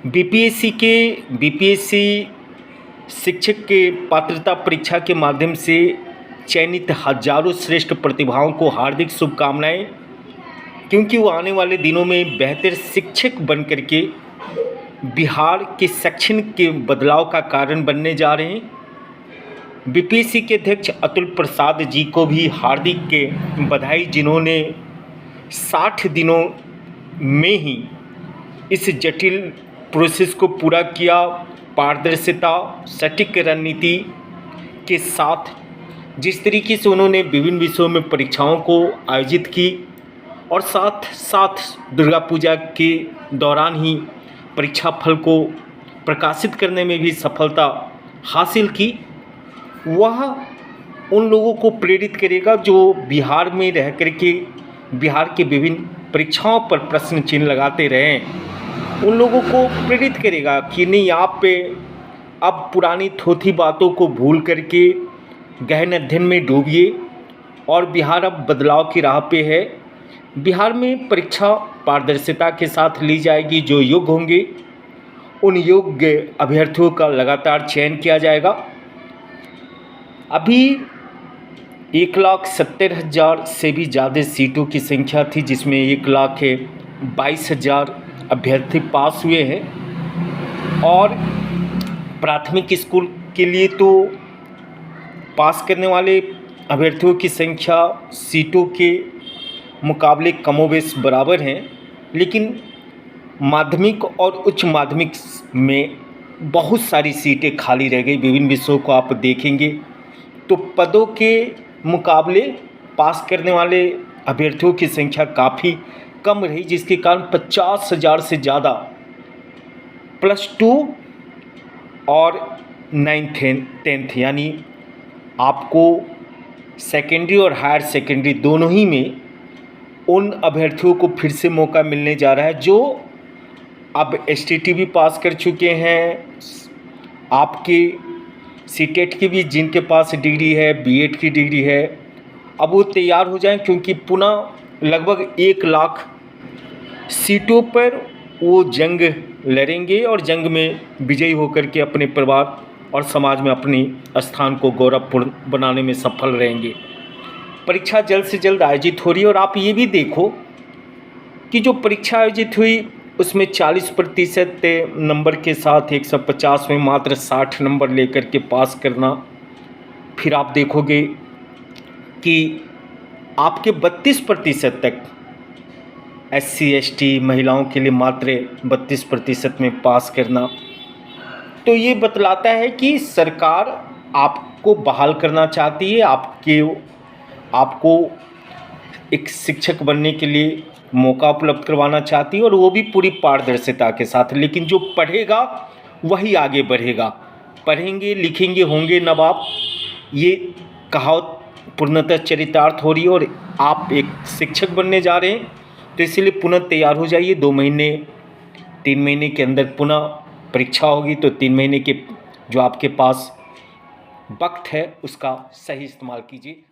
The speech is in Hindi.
बीपीएससी शिक्षक के पात्रता परीक्षा के माध्यम से चयनित हजारों श्रेष्ठ प्रतिभाओं को हार्दिक शुभकामनाएं, क्योंकि वो आने वाले दिनों में बेहतर शिक्षक बन करके बिहार के शैक्षणिक के बदलाव का कारण बनने जा रहे हैं। बीपीएससी के अध्यक्ष अतुल प्रसाद जी को भी हार्दिक के बधाई, जिन्होंने 60 दिनों में ही इस जटिल प्रोसेस को पूरा किया। पारदर्शिता, सटीक रणनीति के साथ जिस तरीके से उन्होंने विभिन्न विषयों में परीक्षाओं को आयोजित की और साथ साथ दुर्गा पूजा के दौरान ही परीक्षा फल को प्रकाशित करने में भी सफलता हासिल की, वह उन लोगों को प्रेरित करेगा जो बिहार में रह करके बिहार के विभिन्न परीक्षाओं पर प्रश्न चिन्ह लगाते रहें। उन लोगों को प्रेरित करेगा कि नहीं, आप पे अब पुरानी थोथी बातों को भूल करके गहन अध्ययन में डूबिए और बिहार अब बदलाव की राह पे है। बिहार में परीक्षा पारदर्शिता के साथ ली जाएगी। जो योग्य होंगे उन योग्य अभ्यर्थियों का लगातार चयन किया जाएगा। अभी 1,70,000 से भी ज़्यादा सीटों की संख्या थी, जिसमें 1,22,000 अभ्यर्थी पास हुए हैं और प्राथमिक स्कूल के लिए तो पास करने वाले अभ्यर्थियों की संख्या सीटों के मुकाबले कमोबेश बराबर हैं, लेकिन माध्यमिक और उच्च माध्यमिक में बहुत सारी सीटें खाली रह गई। विभिन्न विषयों को आप देखेंगे तो पदों के मुकाबले पास करने वाले अभ्यर्थियों की संख्या काफ़ी कम रही, जिसके कारण 50,000 से ज़्यादा +2 और 9th 10th यानी आपको सेकेंडरी और हायर सेकेंडरी दोनों ही में उन अभ्यर्थियों को फिर से मौका मिलने जा रहा है जो अब एसटीटी भी पास कर चुके हैं, आपके सीटेट की भी जिनके पास डिग्री है, बीएड की डिग्री है, अब वो तैयार हो जाएं, क्योंकि पुनः लगभग 1 लाख सीटों पर वो जंग लड़ेंगे और जंग में विजयी होकर के अपने परिवार और समाज में अपनी स्थान को गौरवपूर्ण बनाने में सफल रहेंगे। परीक्षा जल्द से जल्द आयोजित हो रही है और आप ये भी देखो कि जो परीक्षा आयोजित हुई उसमें 40% नंबर के साथ 150 में मात्र 60 नंबर लेकर के पास करना। फिर आप देखोगे कि आपके 32% तक SC ST महिलाओं के लिए मात्र 32% में पास करना। तो ये बतलाता है कि सरकार आपको बहाल करना चाहती है, आपको एक शिक्षक बनने के लिए मौका उपलब्ध करवाना चाहती है, और वो भी पूरी पारदर्शिता के साथ। लेकिन जो पढ़ेगा वही आगे बढ़ेगा। पढ़ेंगे, लिखेंगे, होंगे नवाब, ये कहावत पूर्णतः चरितार्थ हो रही है और आप एक शिक्षक बनने जा रहे हैं। तो इसीलिए पुनः तैयार हो जाइए। 2 महीने 3 महीने के अंदर पुनः परीक्षा होगी, तो 3 महीने के जो आपके पास वक्त है उसका सही इस्तेमाल कीजिए।